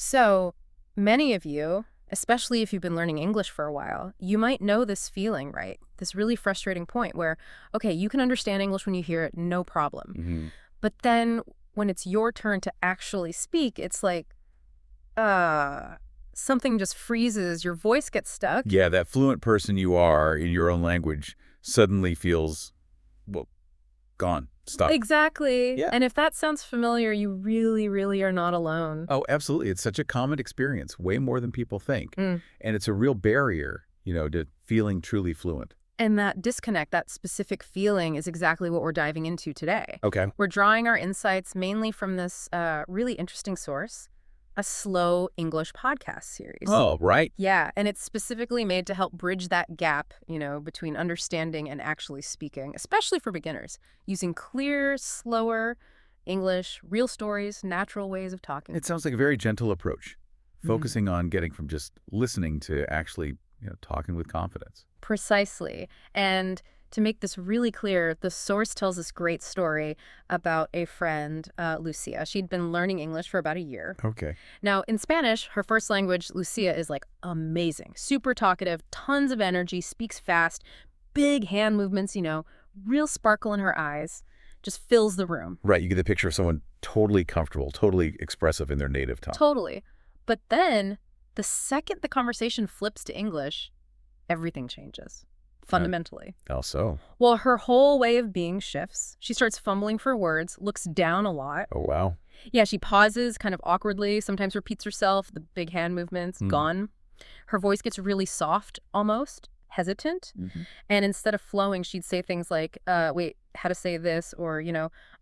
So many of you, especially if you've been learning English for a while, you might know this feeling, right? This really frustrating point where, okay, you can understand English when you hear it, no problem. Hmm. But then when it's your turn to actually speak, it's like, uh, something just freezes, your voice gets stuck. Yeah, that fluent person you are in your own language suddenly feels, well, gone, stuck. Exactly. Yeah. And if that sounds familiar, you really, really are not alone. Oh, absolutely. It's such a common experience, way more than people think. Mm. And it's a real barrier, to feeling truly fluent. And that disconnect, that specific feeling, is exactly what we're diving into today. Okay. We're drawing our insights mainly from this really interesting source, a slow English podcast series. Oh, right. Yeah, and it's specifically made to help bridge that gap, between understanding and actually speaking, especially for beginners, using clear, slower English, real stories, natural ways of talking. It sounds like a very gentle approach, Mhm. focusing on getting from just listening to actually, talking with confidence. Precisely. And to make this really clear, the source tells this great story about a friend, Lucia. She'd been learning English for about a year. Okay. Now, in Spanish, her first language, Lucia, is like amazing, super talkative, tons of energy, speaks fast, big hand movements, real sparkle in her eyes, just fills the room. Right. You get the picture of someone totally comfortable, totally expressive in their native tongue. Totally. But then, the second the conversation flips to English, everything changes, fundamentally. How so? Well, her whole way of being shifts. She starts fumbling for words, looks down a lot. Oh, wow. Yeah, she pauses kind of awkwardly, sometimes repeats herself, the big hand movements, Hmm. gone. Her voice gets really soft, almost hesitant. Hmm. And instead of flowing, she'd say things like, wait, how to say this? Or,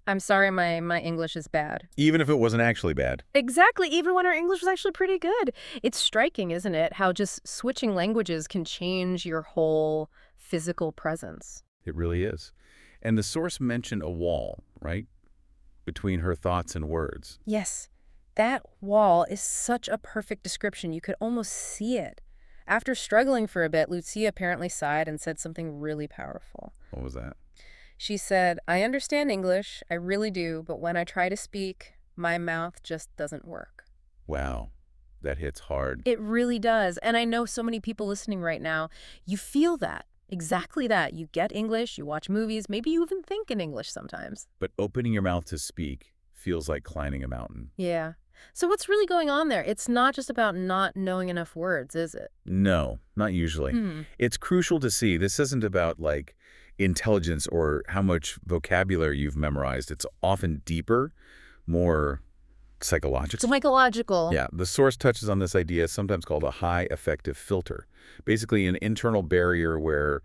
I'm sorry, my English is bad. Even if it wasn't actually bad. Exactly, even when her English was actually pretty good. It's striking, isn't it, how just switching languages can change your whole physical presence. It really is. And the source mentioned a wall, right? Between her thoughts and words. Yes, that wall is such a perfect description. You could almost see it. After struggling for a bit, Lucia apparently sighed and said something really powerful. What was that? She said, I understand English, I really do, but when I try to speak, my mouth just doesn't work. Wow. That hits hard. It really does. And I know so many people listening right now, you feel that. Exactly that. You get English, you watch movies, maybe you even think in English sometimes. But opening your mouth to speak feels like climbing a mountain. Yeah. So what's really going on there? It's not just about not knowing enough words, is it? No, not usually. Hmm. It's crucial to see this isn't about like intelligence or how much vocabulary you've memorized. It's often deeper, more psychological. Psychological. Yeah, the source touches on this idea, sometimes called a high effective filter. Basically, an internal barrier where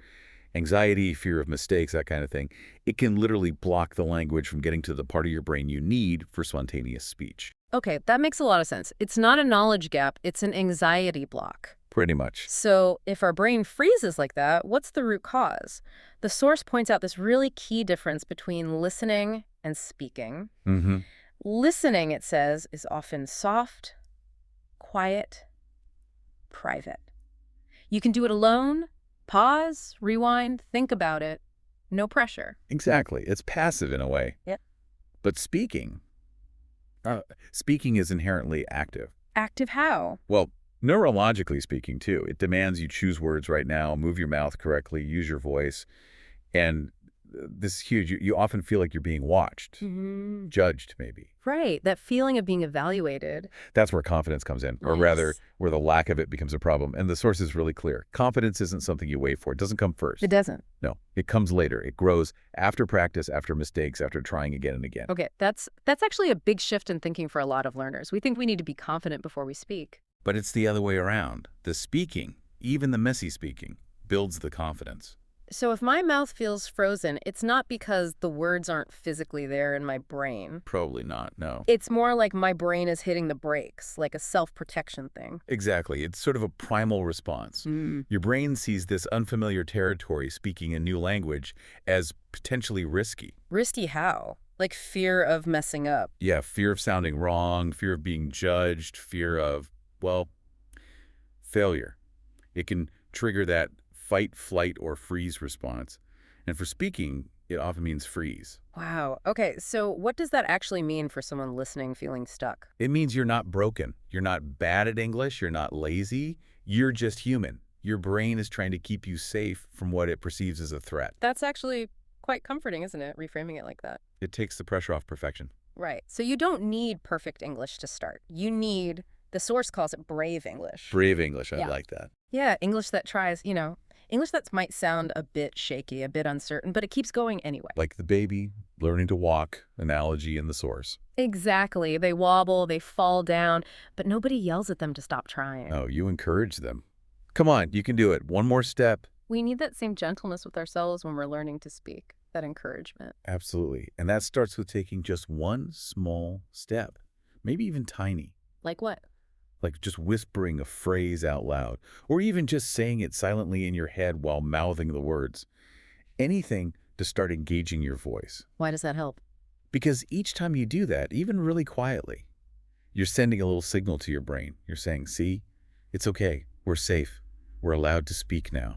anxiety, fear of mistakes, that kind of thing, it can literally block the language from getting to the part of your brain you need for spontaneous speech. Okay, that makes a lot of sense. It's not a knowledge gap, it's an anxiety block. Pretty much. So if our brain freezes like that, what's the root cause? The source points out this really key difference between listening and speaking. Mm-hmm. Listening, it says, is often soft, quiet, private. You can do it alone, pause, rewind, think about it. No pressure. Exactly. It's passive in a way. Yep. But speaking is inherently active. Active how? Well, neurologically speaking, too. It demands you choose words right now, move your mouth correctly, use your voice. And this is huge. You often feel like you're being watched, judged, maybe. Right, that feeling of being evaluated. That's where confidence comes in, or rather, Yes. where the lack of it becomes a problem. And the source is really clear. Confidence isn't something you wait for. It doesn't come first. It doesn't. No, it comes later. It grows after practice, after mistakes, after trying again and again. Okay, that's actually a big shift in thinking for a lot of learners. We think we need to be confident before we speak. But it's the other way around. The speaking, even the messy speaking, builds the confidence. So if my mouth feels frozen, it's not because the words aren't physically there in my brain. Probably not, no. It's more like my brain is hitting the brakes, like a self-protection thing. Exactly. It's sort of a primal response. Your brain sees this unfamiliar territory, speaking a new language, as potentially risky. Risky how? Like fear of messing up. Yeah, fear of sounding wrong, fear of being judged, fear of, well, failure. It can trigger that fight, flight, or freeze response. And for speaking, It often means freeze. Wow. Okay, so what does that actually mean for someone listening feeling stuck? It means you're not broken. You're not bad at English. You're not lazy. You're just human. Your brain is trying to keep you safe from what it perceives as a threat. That's actually quite comforting, isn't it? Reframing it like that. It takes the pressure off perfection. Right. So you don't need perfect English to start. You need, the source calls it brave English. Brave English, I Yeah. like that. Yeah, English that tries, English that might sound a bit shaky, a bit uncertain, but it keeps going anyway. Like the baby learning to walk analogy in the source. Exactly. They wobble, they fall down, but nobody yells at them to stop trying. Oh, you encourage them. Come on, you can do it. One more step. We need that same gentleness with ourselves when we're learning to speak, that encouragement. Absolutely. And that starts with taking just one small step, maybe even tiny, Like what? like just whispering a phrase out loud, or even just saying it silently in your head while mouthing the words. Anything to start engaging your voice. Why does that help? Because each time you do that, even really quietly, you're sending a little signal to your brain. You're saying, see, it's okay. We're safe. We're allowed to speak now.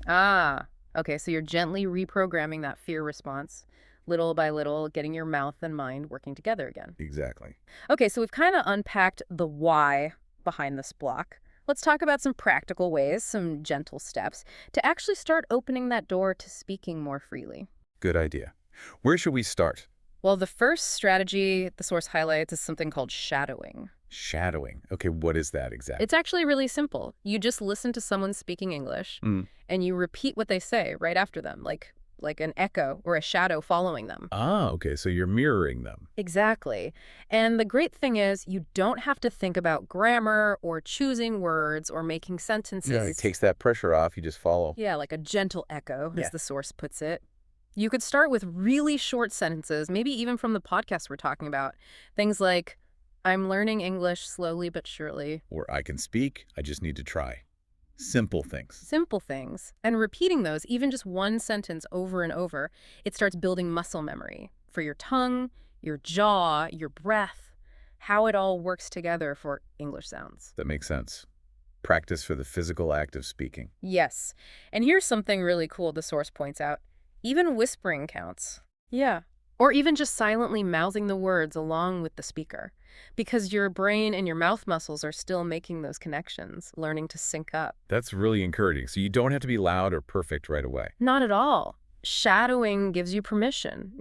Ah, okay, so you're gently reprogramming that fear response, little by little, getting your mouth and mind working together again. Exactly. Okay, so we've kind of unpacked the why behind this block. Let's talk about some practical ways, some gentle steps, to actually start opening that door to speaking more freely. Good idea. Where should we start? Well, the first strategy the source highlights is something called shadowing. Shadowing. Okay, what is that exactly? It's actually really simple. You just listen to someone speaking English, Mm. and you repeat what they say right after them, like an echo or a shadow following them. Ah, okay, so you're mirroring them. Exactly. And the great thing is you don't have to think about grammar or choosing words or making sentences. Yeah, it takes that pressure off. You just follow. Yeah, like a gentle echo, Yeah. as the source puts it. You could start with really short sentences, maybe even from the podcast we're talking about. Things like, I'm learning English slowly but surely. Or I can speak. I just need to try. Simple things. Simple things. And repeating those, even just one sentence over and over, it starts building muscle memory for your tongue, your jaw, your breath, how it all works together for English sounds. That makes sense. Practice for the physical act of speaking. Yes. And here's something really cool the source points out. Even whispering counts. Yeah. Or even just silently mouthing the words along with the speaker. Because your brain and your mouth muscles are still making those connections, learning to sync up. That's really encouraging. So you don't have to be loud or perfect right away. Not at all. Shadowing gives you permission,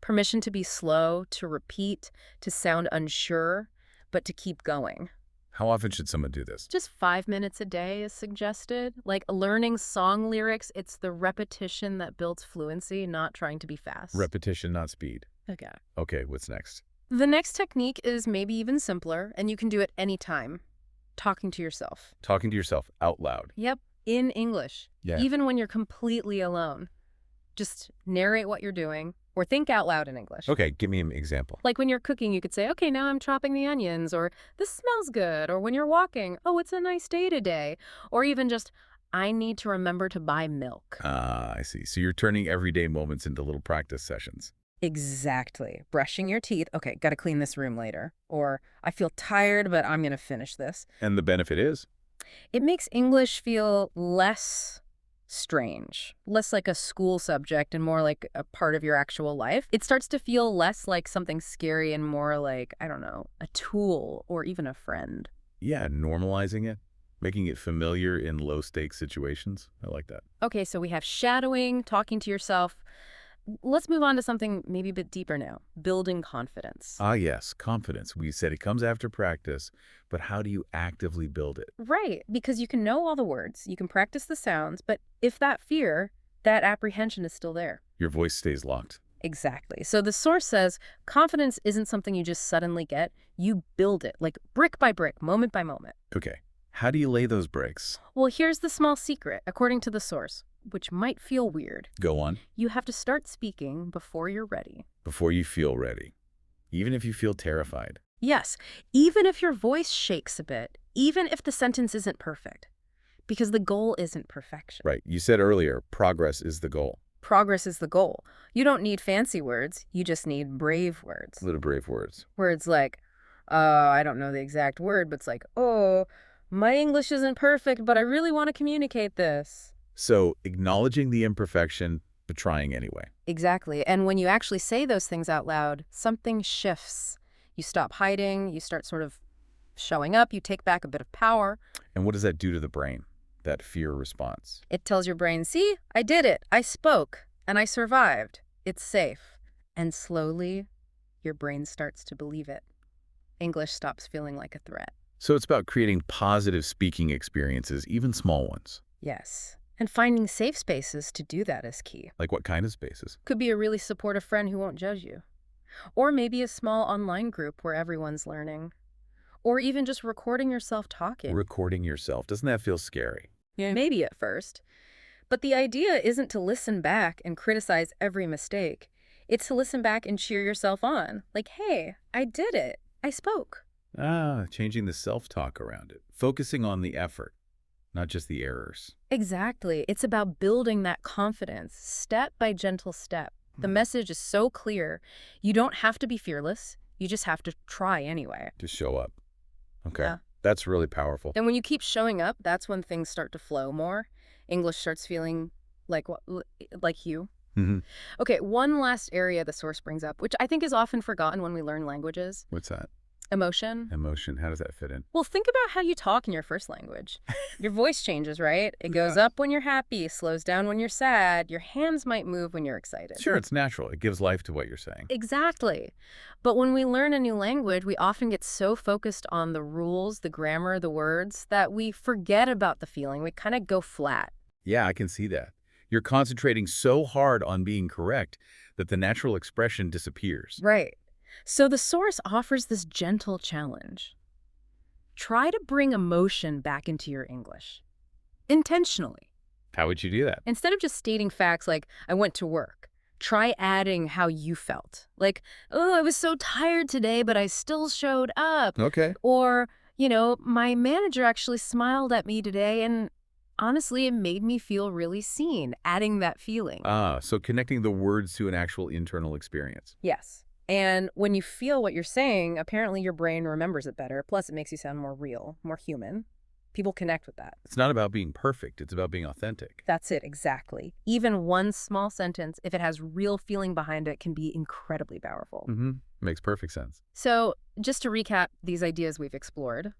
permission to be slow, to repeat, to sound unsure, but to keep going. How often should someone do this? Just 5 minutes a day is suggested. Like learning song lyrics, it's the repetition that builds fluency, not trying to be fast. Repetition, not speed. Okay. Okay, what's next? The next technique is maybe even simpler, and you can do it anytime. Talking to yourself. Talking to yourself out loud. Yep, in English. Yeah. Even when you're completely alone. Just narrate what you're doing, or think out loud in English. Okay, give me an example. Like when you're cooking, you could say, okay, now I'm chopping the onions, or this smells good, or when you're walking, oh, it's a nice day today, or even just, I need to remember to buy milk. Ah, I see. So you're turning everyday moments into little practice sessions. Exactly. Brushing your teeth, okay, gotta clean this room later. Or, I feel tired, but I'm gonna finish this. And the benefit is? It makes English feel less strange, less like a school subject and more like a part of your actual life. It starts to feel less like something scary and more like, I don't know, a tool or even a friend. Yeah, normalizing it, making it familiar in low-stakes situations. I like that. Okay, so we have shadowing, talking to yourself. Let's move on to something maybe a bit deeper now, building confidence. Ah, yes, confidence. We said it comes after practice, but how do you actively build it? Right, because you can know all the words, you can practice the sounds, but if that fear, that apprehension is still there. Your voice stays locked. Exactly. So the source says confidence isn't something you just suddenly get. You build it, like brick by brick, moment by moment. Okay, how do you lay those bricks? Well, here's the small secret, according to the source, which might feel weird. Go on. You have to start speaking before you're ready. Before you feel ready, even if you feel terrified. Yes, even if your voice shakes a bit, even if the sentence isn't perfect, because the goal isn't perfection. Right, you said earlier, progress is the goal. Progress is the goal. You don't need fancy words, you just need brave words. Little brave words. Words like, I don't know the exact word, but it's like, oh, my English isn't perfect, but I really want to communicate this. So acknowledging the imperfection, but trying anyway. Exactly. And when you actually say those things out loud, something shifts. You stop hiding, you start sort of showing up, you take back a bit of power. And what does that do to the brain, that fear response? It tells your brain, see, I did it. I spoke and I survived. It's safe. And slowly, your brain starts to believe it. English stops feeling like a threat. So it's about creating positive speaking experiences, even small ones. Yes. And finding safe spaces to do that is key. Like what kind of spaces? Could be a really supportive friend who won't judge you. Or maybe a small online group where everyone's learning. Or even just recording yourself talking. Recording yourself. Doesn't that feel scary? Yeah. Maybe at first. But the idea isn't to listen back and criticize every mistake. It's to listen back and cheer yourself on. Like, hey, I did it. I spoke. Changing the self-talk around it. Focusing on the effort, not just the errors. Exactly. It's about building that confidence, step by gentle step. The message is so clear. You don't have to be fearless. You just have to try anyway. To show up. Okay. Yeah. That's really powerful. And when you keep showing up, that's when things start to flow more. English starts feeling like you. Mm-hmm. Okay, one last area the source brings up, which I think is often forgotten when we learn languages. What's that? Emotion. Emotion. How does that fit in? Well, think about how you talk in your first language. Your voice changes, right? It goes up when you're happy, slows down when you're sad. Your hands might move when you're excited. Sure, it's natural. It gives life to what you're saying. Exactly. But when we learn a new language, we often get so focused on the rules, the grammar, the words, that we forget about the feeling. We kind of go flat. Yeah, I can see that. You're concentrating so hard on being correct that the natural expression disappears. Right. So the source offers this gentle challenge. Try to bring emotion back into your English. Intentionally. How would you do that? Instead of just stating facts like, I went to work, try adding how you felt. Like, oh, I was so tired today, but I still showed up. Okay. Or, my manager actually smiled at me today, and honestly, it made me feel really seen, adding that feeling. So connecting the words to an actual internal experience. Yes. And when you feel what you're saying, apparently your brain remembers it better. Plus, it makes you sound more real, more human. People connect with that. It's not about being perfect. It's about being authentic. That's it, exactly. Even one small sentence, if it has real feeling behind it, can be incredibly powerful. Mm-hmm. Makes perfect sense. So, just to recap these ideas we've explored,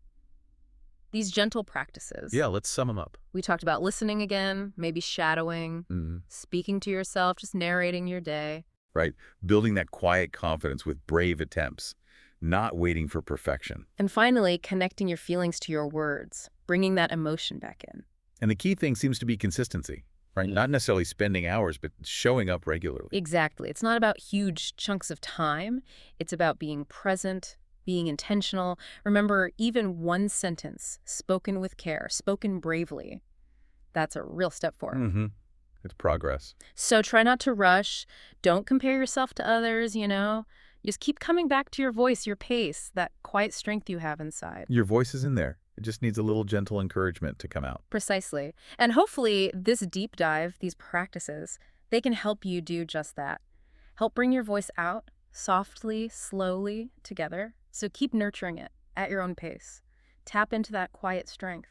these gentle practices. Yeah, let's sum them up. We talked about listening again, maybe shadowing, speaking to yourself, just narrating your day. Right. Building that quiet confidence with brave attempts, not waiting for perfection. And finally, connecting your feelings to your words, bringing that emotion back in. And the key thing seems to be consistency, right? Not necessarily spending hours, but showing up regularly. Exactly. It's not about huge chunks of time. It's about being present, being intentional. Remember, even one sentence spoken with care, spoken bravely, that's a real step forward. Mm-hmm. It's progress. So try not to rush. Don't compare yourself to others, Just keep coming back to your voice, your pace, that quiet strength you have inside. Your voice is in there. It just needs a little gentle encouragement to come out. Precisely. And hopefully this deep dive, these practices, they can help you do just that. Help bring your voice out softly, slowly, together. So keep nurturing it at your own pace. Tap into that quiet strength.